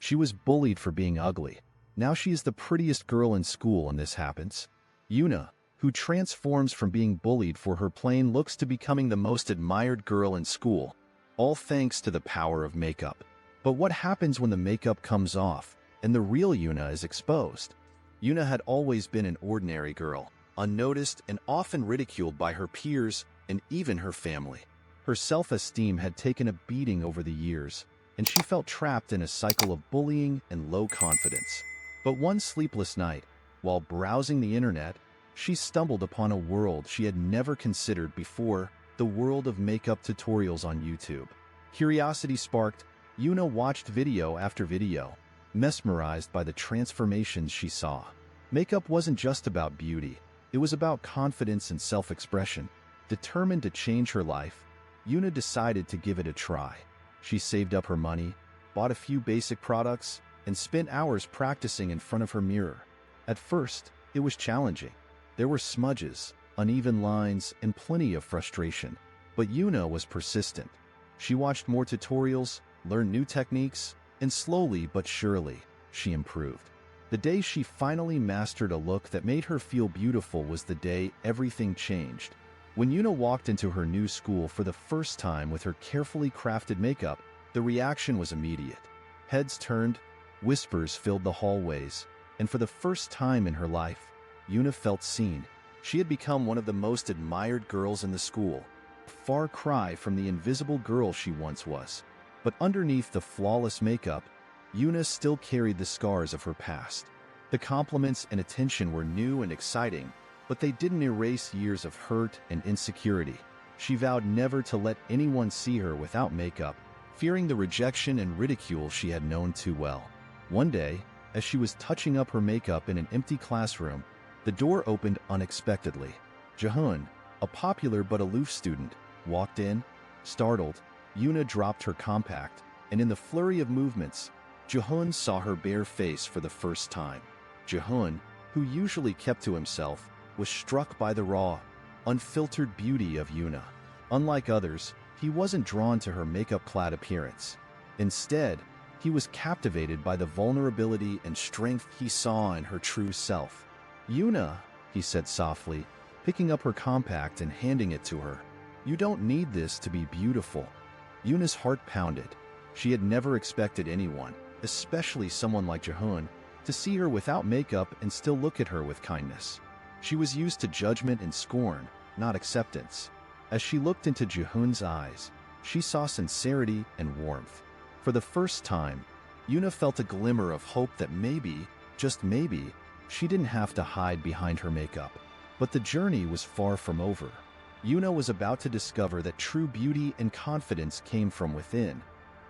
She was bullied for being ugly. Now she is the prettiest girl in school and this happens. Yuna, who transforms from being bullied for her plain looks to becoming the most admired girl in school, all thanks to the power of makeup. But what happens when the makeup comes off and the real Yuna is exposed? Yuna had always been an ordinary girl, unnoticed and often ridiculed by her peers and even her family. Her self-esteem had taken a beating over the years, and she felt trapped in a cycle of bullying and low confidence. But one sleepless night, while browsing the internet, she stumbled upon a world she had never considered before, the world of makeup tutorials on YouTube. Curiosity sparked, Yuna watched video after video, mesmerized by the transformations she saw. Makeup wasn't just about beauty, it was about confidence and self-expression. Determined to change her life, Yuna decided to give it a try. She saved up her money, bought a few basic products, and spent hours practicing in front of her mirror. At first, it was challenging. There were smudges, uneven lines, and plenty of frustration. But Yuna was persistent. She watched more tutorials, learned new techniques, and slowly but surely, she improved. The day she finally mastered a look that made her feel beautiful was the day everything changed. When Yuna walked into her new school for the first time with her carefully crafted makeup, the reaction was immediate. Heads turned, whispers filled the hallways, and for the first time in her life, Yuna felt seen. She had become one of the most admired girls in the school, a far cry from the invisible girl she once was. But underneath the flawless makeup, Yuna still carried the scars of her past. The compliments and attention were new and exciting, but they didn't erase years of hurt and insecurity. She vowed never to let anyone see her without makeup, fearing the rejection and ridicule she had known too well. One day, as she was touching up her makeup in an empty classroom, the door opened unexpectedly. Jihoon, a popular but aloof student, walked in. Startled, Yuna dropped her compact, and in the flurry of movements, Jihoon saw her bare face for the first time. Jihoon, who usually kept to himself, was struck by the raw, unfiltered beauty of Yuna. Unlike others, he wasn't drawn to her makeup-clad appearance. Instead, he was captivated by the vulnerability and strength he saw in her true self. "Yuna," he said softly, picking up her compact and handing it to her. "You don't need this to be beautiful." Yuna's heart pounded. She had never expected anyone, especially someone like Jihoon, to see her without makeup and still look at her with kindness. She was used to judgment and scorn, not acceptance. As she looked into Jihoon's eyes, she saw sincerity and warmth. For the first time, Yuna felt a glimmer of hope that maybe, just maybe, she didn't have to hide behind her makeup. But the journey was far from over. Yuna was about to discover that true beauty and confidence came from within,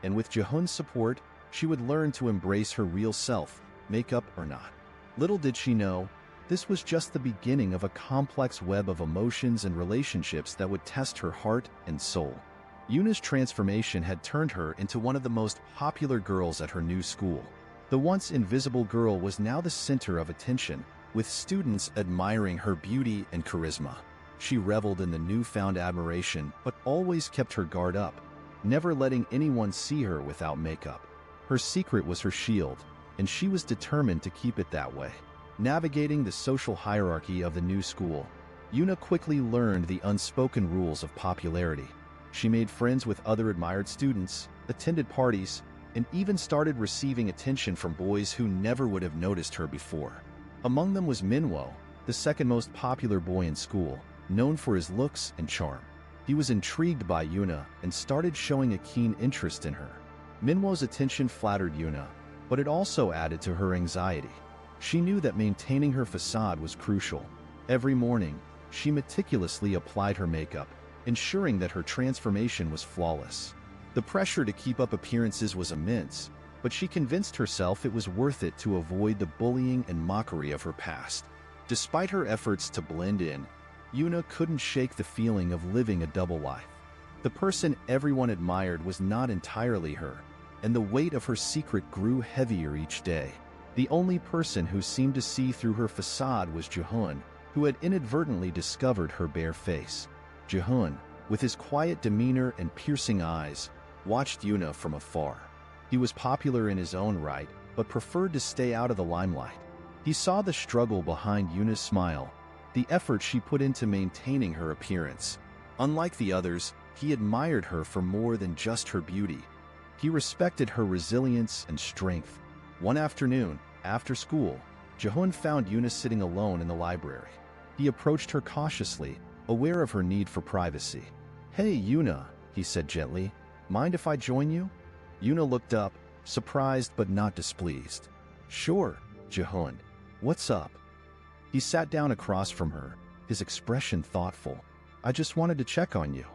and with Jihoon's support, she would learn to embrace her real self, makeup or not. Little did she know, this was just the beginning of a complex web of emotions and relationships that would test her heart and soul. Yuna's transformation had turned her into one of the most popular girls at her new school. The once invisible girl was now the center of attention, with students admiring her beauty and charisma. She reveled in the newfound admiration, but always kept her guard up, never letting anyone see her without makeup. Her secret was her shield, and she was determined to keep it that way. Navigating the social hierarchy of the new school, Yuna quickly learned the unspoken rules of popularity. She made friends with other admired students, attended parties, and even started receiving attention from boys who never would have noticed her before. Among them was Minwo, the second most popular boy in school, known for his looks and charm. He was intrigued by Yuna and started showing a keen interest in her. Minwo's attention flattered Yuna, but it also added to her anxiety. She knew that maintaining her facade was crucial. Every morning, she meticulously applied her makeup, ensuring that her transformation was flawless. The pressure to keep up appearances was immense, but she convinced herself it was worth it to avoid the bullying and mockery of her past. Despite her efforts to blend in, Yuna couldn't shake the feeling of living a double life. The person everyone admired was not entirely her, and the weight of her secret grew heavier each day. The only person who seemed to see through her facade was Jihoon, who had inadvertently discovered her bare face. Jihoon, with his quiet demeanor and piercing eyes, watched Yuna from afar. He was popular in his own right, but preferred to stay out of the limelight. He saw the struggle behind Yuna's smile, the effort she put into maintaining her appearance. Unlike the others, he admired her for more than just her beauty. He respected her resilience and strength. One afternoon, after school, Jihoon found Yuna sitting alone in the library. He approached her cautiously, aware of her need for privacy. "Hey, Yuna," he said gently. "Mind if I join you?" Yuna looked up, surprised but not displeased. "Sure, Jihoon. What's up?" He sat down across from her, his expression thoughtful. "I just wanted to check on you.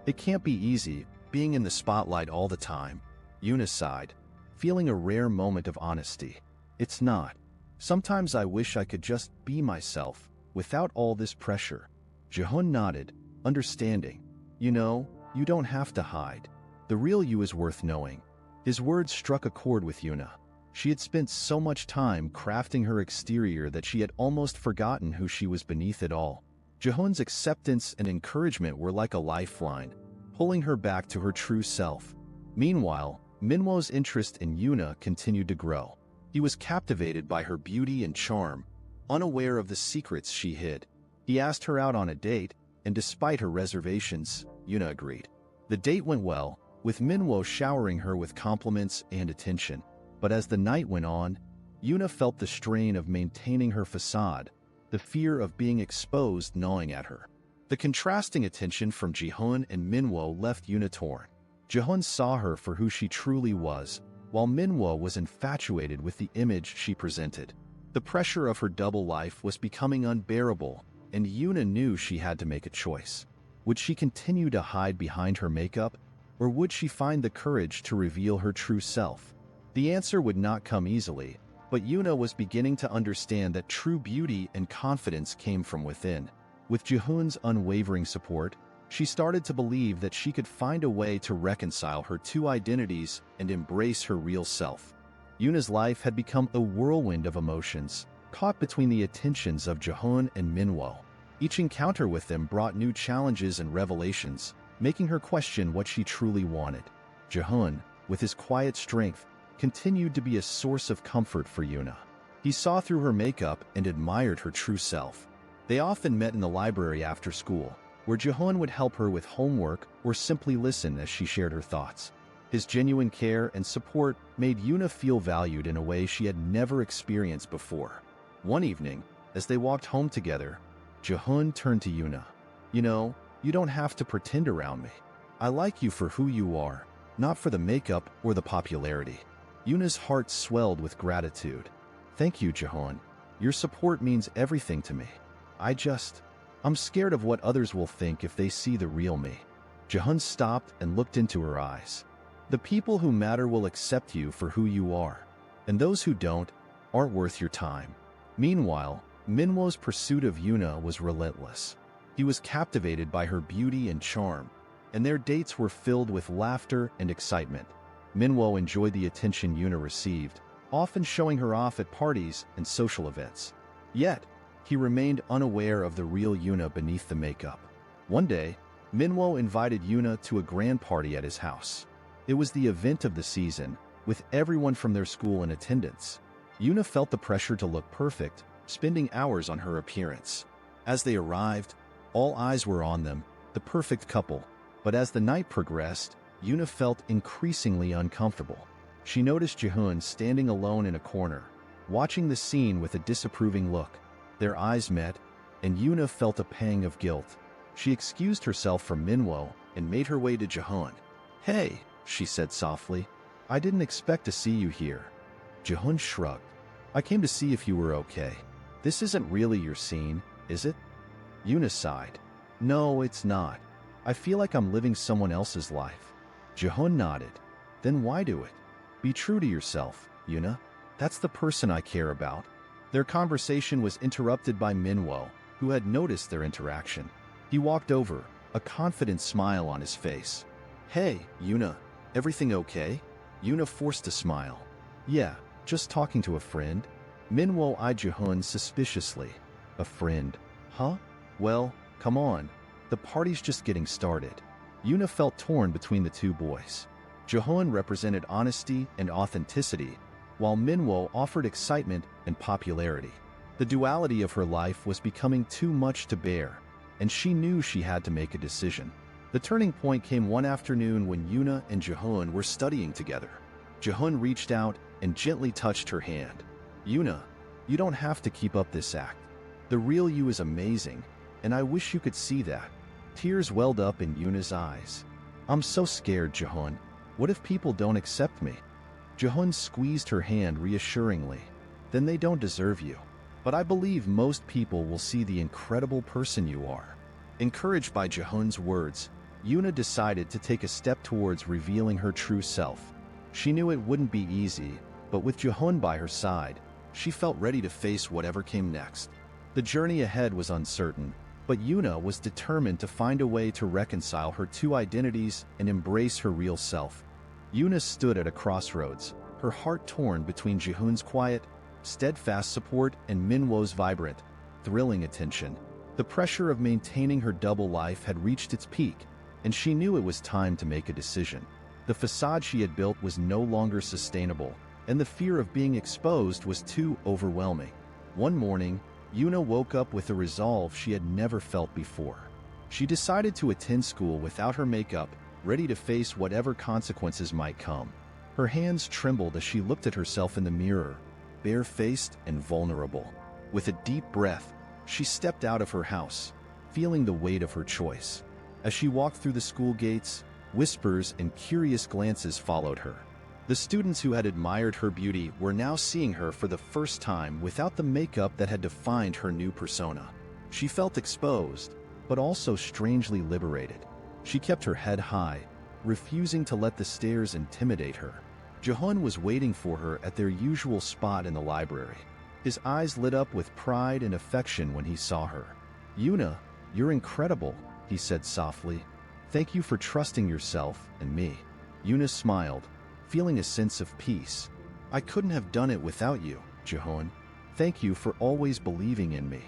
It can't be easy, being in the spotlight all the time." Yuna sighed, feeling a rare moment of honesty. "It's not. Sometimes I wish I could just be myself, without all this pressure." Jihoon nodded, understanding. "You know, you don't have to hide. The real you is worth knowing." His words struck a chord with Yuna. She had spent so much time crafting her exterior that she had almost forgotten who she was beneath it all. Jihoon's acceptance and encouragement were like a lifeline, pulling her back to her true self. Meanwhile, Minwo's interest in Yuna continued to grow. He was captivated by her beauty and charm, unaware of the secrets she hid. He asked her out on a date, and despite her reservations, Yuna agreed. The date went well, with Minwo showering her with compliments and attention. But as the night went on, Yuna felt the strain of maintaining her facade, the fear of being exposed gnawing at her. The contrasting attention from Jihoon and Minwo left Yuna torn. Jihoon saw her for who she truly was, while Minwo was infatuated with the image she presented. The pressure of her double life was becoming unbearable, and Yuna knew she had to make a choice. Would she continue to hide behind her makeup, or would she find the courage to reveal her true self? The answer would not come easily, but Yuna was beginning to understand that true beauty and confidence came from within. With Jihoon's unwavering support, she started to believe that she could find a way to reconcile her two identities and embrace her real self. Yuna's life had become a whirlwind of emotions, caught between the attentions of Jihoon and Minwo. Each encounter with them brought new challenges and revelations, making her question what she truly wanted. Jihoon, with his quiet strength, continued to be a source of comfort for Yuna. He saw through her makeup and admired her true self. They often met in the library after school, where Jihoon would help her with homework or simply listen as she shared her thoughts. His genuine care and support made Yuna feel valued in a way she had never experienced before. One evening, as they walked home together, Jihoon turned to Yuna. "You know, you don't have to pretend around me. I like you for who you are, not for the makeup or the popularity." Yuna's heart swelled with gratitude. "Thank you, Jihoon. Your support means everything to me. I'm scared of what others will think if they see the real me." Jihoon stopped and looked into her eyes. "The people who matter will accept you for who you are, and those who don't aren't worth your time." Meanwhile, Minwo's pursuit of Yuna was relentless. He was captivated by her beauty and charm, and their dates were filled with laughter and excitement. Minwo enjoyed the attention Yuna received, often showing her off at parties and social events. Yet, he remained unaware of the real Yuna beneath the makeup. One day, Minwo invited Yuna to a grand party at his house. It was the event of the season, with everyone from their school in attendance. Yuna felt the pressure to look perfect, spending hours on her appearance. As they arrived, all eyes were on them, the perfect couple. But as the night progressed, Yuna felt increasingly uncomfortable. She noticed Jihoon standing alone in a corner, watching the scene with a disapproving look. Their eyes met, and Yuna felt a pang of guilt. She excused herself from Minwo and made her way to Jihoon. "Hey," she said softly, "I didn't expect to see you here." Jihoon shrugged. "I came to see if you were okay. This isn't really your scene, is it?" Yuna sighed. "No, it's not. I feel like I'm living someone else's life." Jihoon nodded. "Then why do it? Be true to yourself, Yuna. That's the person I care about." Their conversation was interrupted by Minwo, who had noticed their interaction. He walked over, a confident smile on his face. "Hey, Yuna, everything okay?" Yuna forced a smile. "Yeah, just talking to a friend." Minwo eyed Jihoon suspiciously. "A friend, huh? Well, come on. The party's just getting started." Yuna felt torn between the two boys. Jihoon represented honesty and authenticity, while Minwo offered excitement and popularity. The duality of her life was becoming too much to bear, and she knew she had to make a decision. The turning point came one afternoon when Yuna and Jihoon were studying together. Jihoon reached out and gently touched her hand. "Yuna, you don't have to keep up this act. The real you is amazing, and I wish you could see that." Tears welled up in Yuna's eyes. "I'm so scared, Jihoon. What if people don't accept me?" Jihoon squeezed her hand reassuringly. "Then they don't deserve you. But I believe most people will see the incredible person you are." Encouraged by Jihoon's words, Yuna decided to take a step towards revealing her true self. She knew it wouldn't be easy, but with Jihoon by her side, she felt ready to face whatever came next. The journey ahead was uncertain, but Yuna was determined to find a way to reconcile her two identities and embrace her real self. Yuna stood at a crossroads, her heart torn between Jihoon's quiet, steadfast support and Minwo's vibrant, thrilling attention. The pressure of maintaining her double life had reached its peak, and she knew it was time to make a decision. The facade she had built was no longer sustainable, and the fear of being exposed was too overwhelming. One morning, Yuna woke up with a resolve she had never felt before. She decided to attend school without her makeup, ready to face whatever consequences might come. Her hands trembled as she looked at herself in the mirror, bare-faced and vulnerable. With a deep breath, she stepped out of her house, feeling the weight of her choice. As she walked through the school gates, whispers and curious glances followed her. The students who had admired her beauty were now seeing her for the first time without the makeup that had defined her new persona. She felt exposed, but also strangely liberated. She kept her head high, refusing to let the stares intimidate her. Jihoon was waiting for her at their usual spot in the library. His eyes lit up with pride and affection when he saw her. "Yuna, you're incredible," he said softly. "Thank you for trusting yourself and me." Yuna smiled, feeling a sense of peace. "I couldn't have done it without you, Jihoon. Thank you for always believing in me."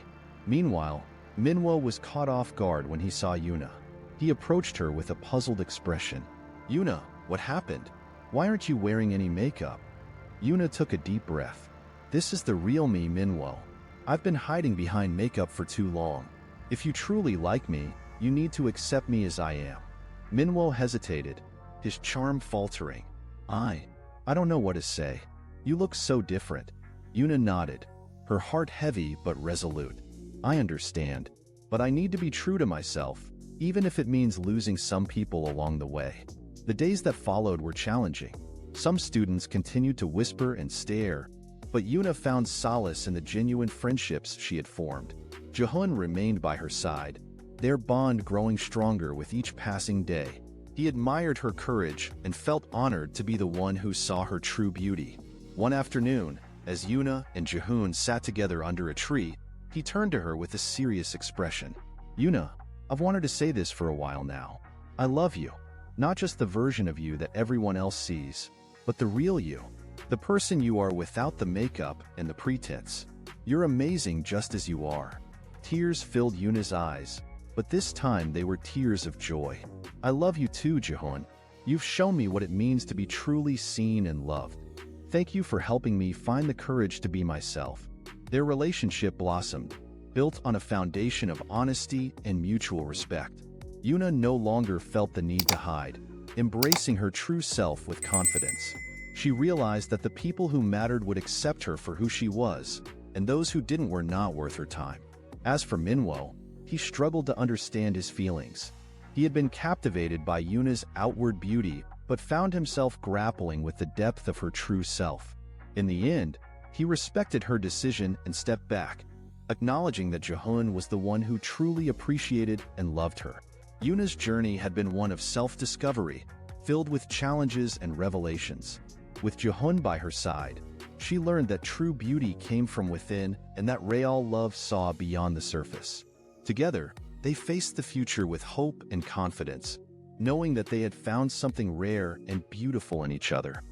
Meanwhile, Minwo was caught off guard when he saw Yuna. He approached her with a puzzled expression. "Yuna, what happened? Why aren't you wearing any makeup?" Yuna took a deep breath. "This is the real me, Minwo. I've been hiding behind makeup for too long. If you truly like me, you need to accept me as I am." Minwo hesitated, his charm faltering. I don't know what to say. You look so different." Yuna nodded, her heart heavy but resolute. "I understand, but I need to be true to myself, even if it means losing some people along the way." The days that followed were challenging. Some students continued to whisper and stare, but Yuna found solace in the genuine friendships she had formed. Jihoon remained by her side, their bond growing stronger with each passing day. He admired her courage and felt honored to be the one who saw her true beauty. One afternoon, as Yuna and Jihoon sat together under a tree, he turned to her with a serious expression. "Yuna, I've wanted to say this for a while now. I love you. Not just the version of you that everyone else sees, but the real you. The person you are without the makeup and the pretense. You're amazing just as you are." Tears filled Yuna's eyes, but this time they were tears of joy. "I love you too, Jihoon. You've shown me what it means to be truly seen and loved. Thank you for helping me find the courage to be myself." Their relationship blossomed, built on a foundation of honesty and mutual respect. Yuna no longer felt the need to hide, embracing her true self with confidence. She realized that the people who mattered would accept her for who she was, and those who didn't were not worth her time. As for Minwo, he struggled to understand his feelings. He had been captivated by Yuna's outward beauty, but found himself grappling with the depth of her true self. In the end, he respected her decision and stepped back, acknowledging that Jihoon was the one who truly appreciated and loved her. Yuna's journey had been one of self-discovery, filled with challenges and revelations. With Jihoon by her side, she learned that true beauty came from within and that real love saw beyond the surface. Together, they faced the future with hope and confidence, knowing that they had found something rare and beautiful in each other.